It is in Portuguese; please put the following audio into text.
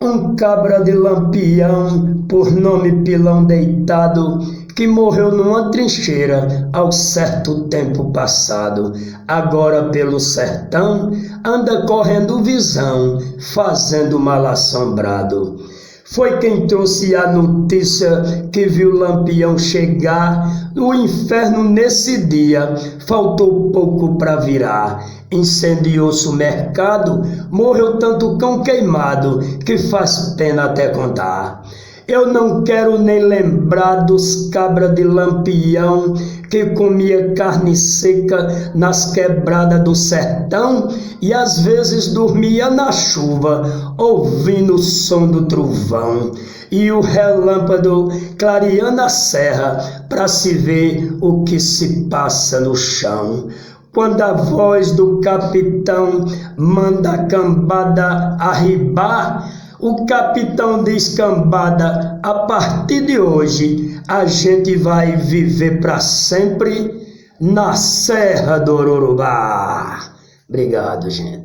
Um cabra de Lampião, por nome Pilão Deitado, que morreu numa trincheira ao certo tempo passado. Agora pelo sertão anda correndo visão, fazendo mal assombrado. Foi quem trouxe a notícia que viu Lampião chegar. O inferno nesse dia faltou pouco para virar. Incendiou-se o mercado, morreu tanto cão queimado que faz pena até contar. Eu não quero nem lembrar dos cabras de Lampião que comia carne seca nas quebradas do sertão e às vezes dormia na chuva, ouvindo o som do trovão e o relâmpago clareando a serra para se ver o que se passa no chão. Quando a voz do capitão manda a cambada arribar, o capitão diz: cambada, a partir de hoje a gente vai viver para sempre na Serra do Urubá. Obrigado, gente.